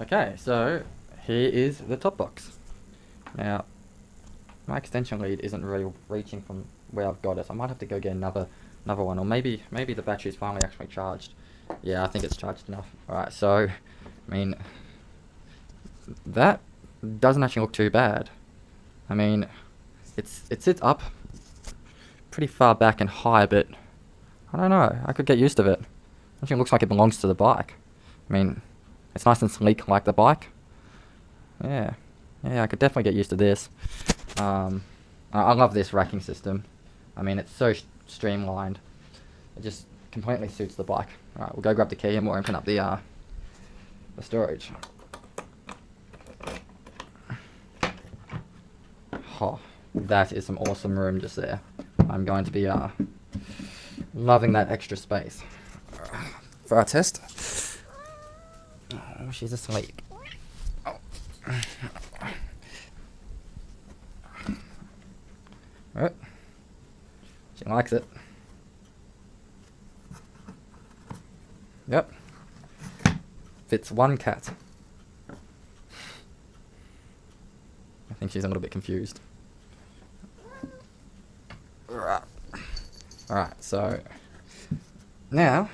Okay, so here is the top box. Now, my extension lead isn't really reaching from where I've got it. I might have to go get another one, or maybe the battery's finally actually charged. Yeah, I think it's charged enough. Alright, so, I mean, that doesn't actually look too bad. I mean, it sits up pretty far back and high, but I don't know, I could get used to it. Actually looks like it belongs to the bike. I mean, it's nice and sleek like the bike. Yeah, I could definitely get used to this. I love this racking system. I mean, it's so streamlined. It just completely suits the bike. Alright, we'll go grab the key and we'll open up the storage. Oh, that is some awesome room just there. I'm going to be loving that extra space. For our test. Oh, she's asleep. Oh. Right. She likes it. Yep. Fits one cat. I think she's a little bit confused. Alright, so now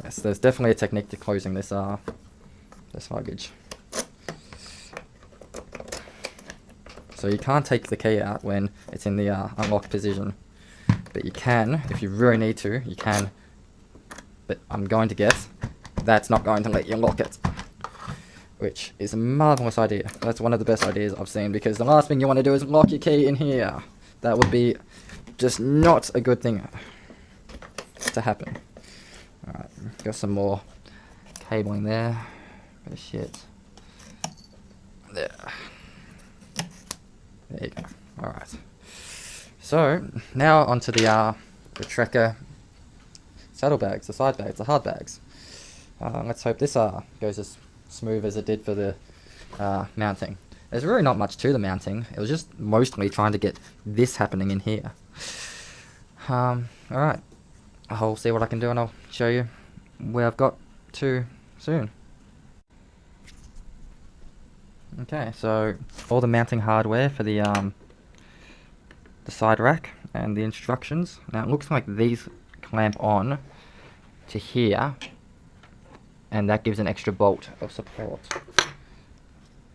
yes, there's definitely a technique to closing this luggage. So you can't take the key out when it's in the unlocked position, but you can, if you really need to, you can. But I'm going to guess that's not going to let you lock it, which is a marvelous idea. That's one of the best ideas I've seen, because the last thing you want to do is lock your key in here. That would be just not a good thing to happen. Alright, got some more cabling there. Bit of shit. There. There you go. Alright. So, now onto the Trekker saddlebags, the side bags, the hard bags. Let's hope this goes as smooth as it did for the mounting. There's really not much to the mounting. It was just mostly trying to get this happening in here. Alright. I'll see what I can do and I'll show you where I've got to soon. Okay, so all the mounting hardware for the side rack and the instructions. Now it looks like these clamp on to here, and that gives an extra bolt of support.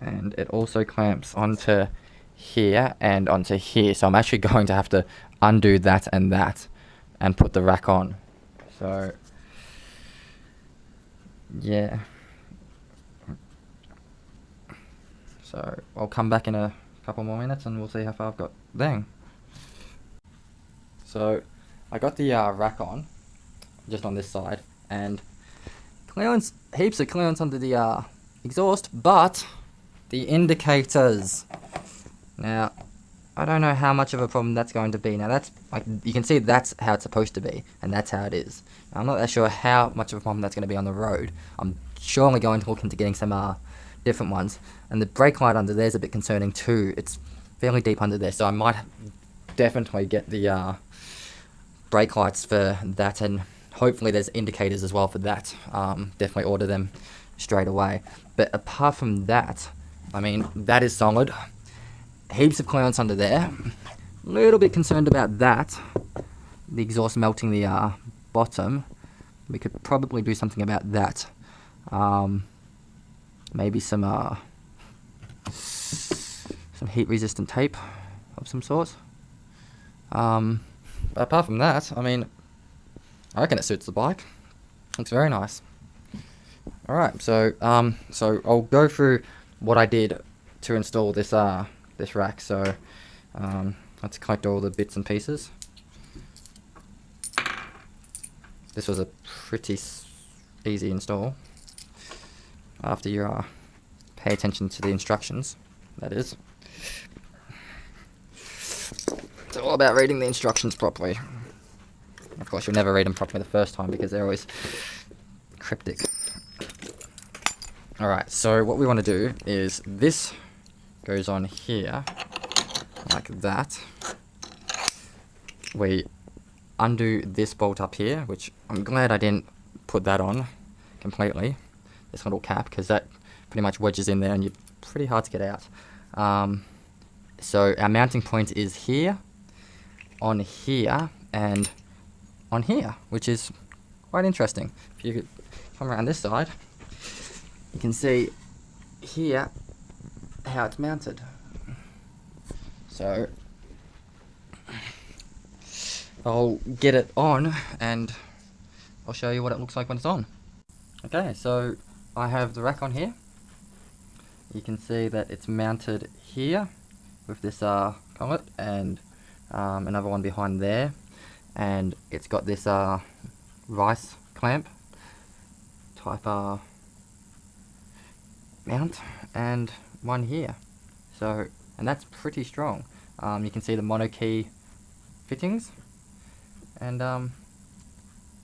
And it also clamps onto here and onto here, so I'm actually going to have to undo that and put the rack on. So yeah, so I'll come back in a couple more minutes and we'll see how far I've got. Dang. So I got the rack on just on this side, and clearance, heaps of clearance under the exhaust, but the indicators, now I don't know how much of a problem that's going to be. Now that's, like, you can see that's how it's supposed to be, and that's how it is. Now, I'm not that sure how much of a problem that's going to be on the road. I'm surely going to look into getting some different ones. And the brake light under there is a bit concerning too. It's fairly deep under there, so I might definitely get the brake lights for that, and hopefully there's indicators as well for that. Definitely order them straight away. But apart from that, I mean, that is solid. Heaps of clearance under there. Little bit concerned about that. The exhaust melting the bottom. We could probably do something about that. Maybe some heat resistant tape of some sort. But apart from that, I mean, I reckon it suits the bike. Looks very nice. Alright, so I'll go through what I did to install this this rack. So let's collect all the bits and pieces. This was a pretty easy install after you pay attention to the instructions, that is. It's all about reading the instructions properly. Of course, you'll never read them properly the first time because they're always cryptic. Alright, so what we want to do is this goes on here, like that. We undo this bolt up here, which I'm glad I didn't put that on completely, this little cap, because that pretty much wedges in there and you're pretty hard to get out. So our mounting point is here, on here, and on here, which is quite interesting. If you could come around this side, you can see here how it's mounted. So I'll get it on and I'll show you what it looks like when it's on. Okay, so I have the rack on here. You can see that it's mounted here with this collet and another one behind there, and it's got this rice clamp type mount and one here. So, and that's pretty strong. You can see the mono key fittings, and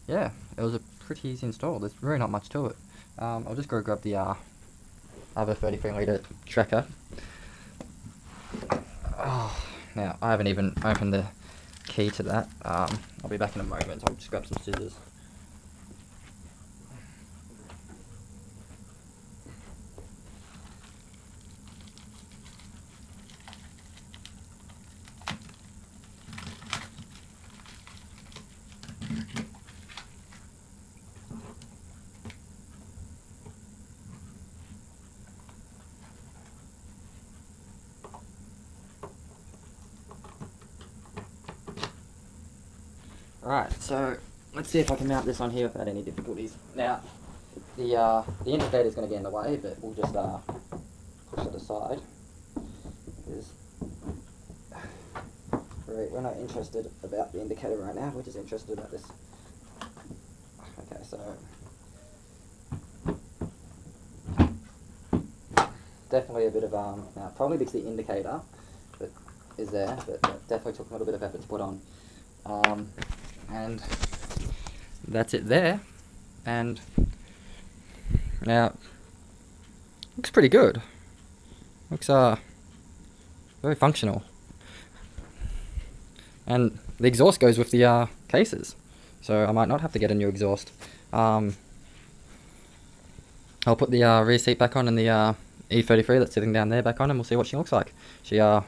yeah, it was a pretty easy install. There's really not much to it. I'll just go grab the other 33-litre tracker. Oh, now I haven't even opened the key to that. I'll be back in a moment. I'll just grab some scissors. Right, so let's see if I can mount this on here without any difficulties. Now, the indicator is going to be in the way, but we'll just push it aside. Because we're not interested about the indicator right now. We're just interested about this. Okay, so definitely a bit of now probably because the indicator that is there, but that definitely took a little bit of effort to put on. And that's it there, and now looks pretty good. Looks very functional, and the exhaust goes with the cases, so I might not have to get a new exhaust. I'll put the rear seat back on and the E33 that's sitting down there back on, and we'll see what she looks like. She I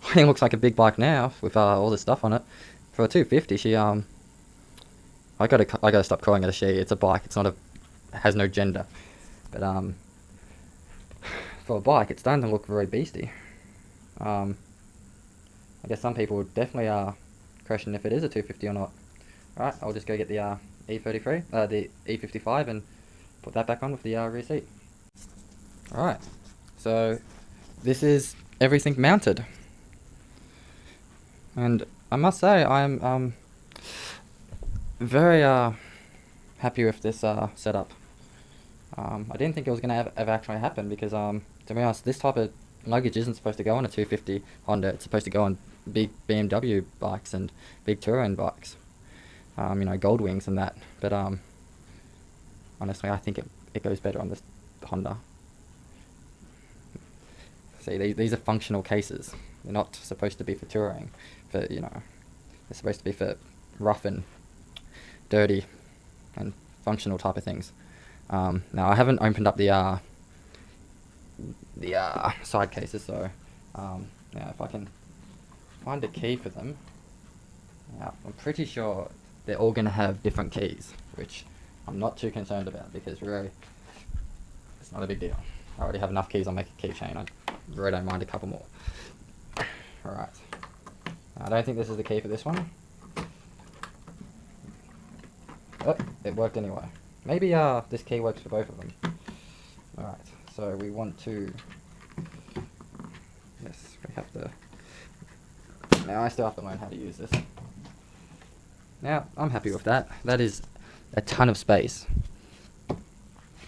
think looks like a big bike now with all this stuff on it. For a 250, she I gotta stop calling it a she. It's a bike. It's not a, has no gender. But for a bike, it's starting to look very beastie. I guess some people would definitely question if it is a 250 or not. Alright, I'll just go get the E33, the E55, and put that back on with the rear seat. Alright, so this is everything mounted. And I must say, I'm very happy with this setup. I didn't think it was going to ever actually happen because, to be honest, this type of luggage isn't supposed to go on a 250 Honda. It's supposed to go on big BMW bikes and big touring bikes. You know, Gold Wings and that. But honestly, I think it goes better on this Honda. See, these are functional cases. They're not supposed to be for touring. For, you know, they're supposed to be for rough and dirty and functional type of things. Now I haven't opened up the side cases, so now if I can find a key for them. Now I'm pretty sure they're all going to have different keys, which I'm not too concerned about because really it's not a big deal. I already have enough keys on my keychain. I really don't mind a couple more. Alright. I don't think this is the key for this one. Oh, it worked anyway. Maybe this key works for both of them. Alright, so we want to... Yes, we have to... Now I still have to learn how to use this. Now, I'm happy with that. That is a ton of space.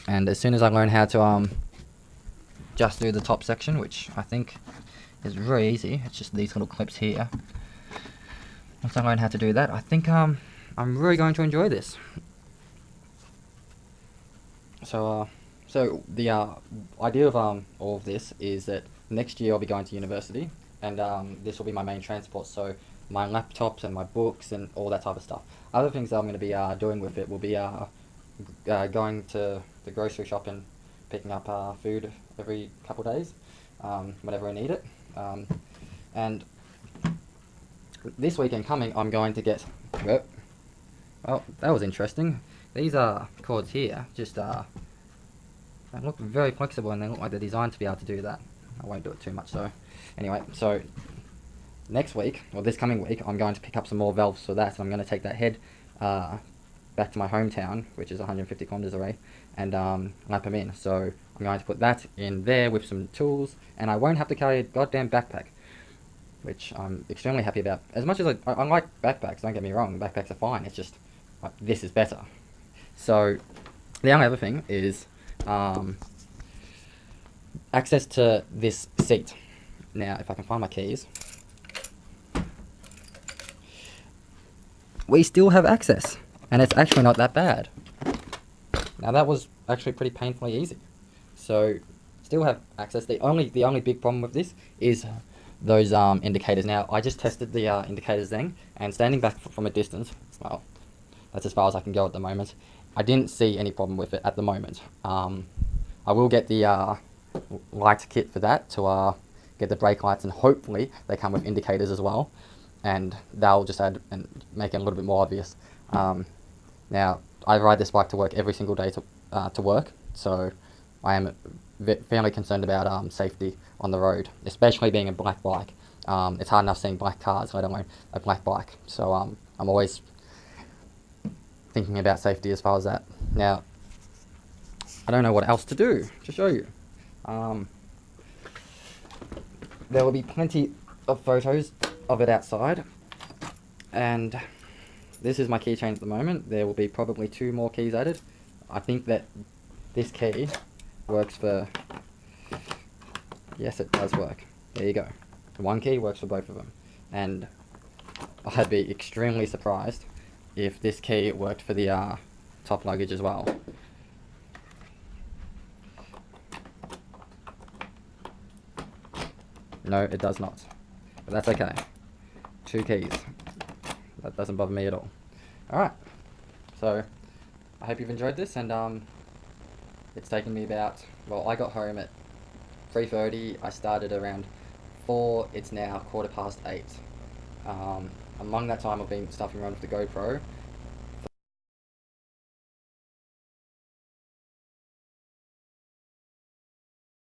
And as soon as I learn how to just do the top section, which I think is very easy, it's just these little clips here. Once I learn how to do that, I think I'm really going to enjoy this. So the idea of all of this is that next year I'll be going to university, and this will be my main transport. So my laptops and my books and all that type of stuff. Other things that I'm going to be doing with it will be going to the grocery shop and picking up food every couple of days, whenever I need it. And this weekend coming, I'm going to get... Oh, that was interesting. These cords here just they look very flexible, and they look like they're designed to be able to do that. I won't do it too much though. Anyway, so next week, or this coming week, I'm going to pick up some more valves for that, and I'm going to take that head back to my hometown, which is 150 kilometers away, and lamp them in. So I'm going to put that in there with some tools, and I won't have to carry a goddamn backpack, which I'm extremely happy about. As much as I like backpacks, don't get me wrong, backpacks are fine, it's just, this is better. So the only other thing is access to this seat. Now, if I can find my keys, we still have access, and it's actually not that bad. Now, that was actually pretty painfully easy. So, still have access. The only big problem with this is those indicators. Now, I just tested the indicators then, and standing back from a distance, well, that's as far as I can go at the moment. I didn't see any problem with it at the moment. I will get the light kit for that to get the brake lights, and hopefully they come with indicators as well, and they'll just add and make it a little bit more obvious. Now, I ride this bike to work every single day to work, so I am fairly concerned about safety on the road, especially being a black bike. It's hard enough seeing black cars, let alone a black bike. So I'm always thinking about safety as far as that. Now, I don't know what else to do to show you. There will be plenty of photos of it outside, and this is my keychain at the moment. There will be probably 2 more keys added. I think that this key works for... Yes, it does work. There you go. The one key works for both of them, and I'd be extremely surprised if this key worked for the top luggage as well. No, it does not, but that's okay. 2 keys. That doesn't bother me at all. Alright, so I hope you've enjoyed this, and it's taken me about, well, I got home at 3:30, I started around 4, it's now 8:15. Among that time I've been stuffing around with the GoPro,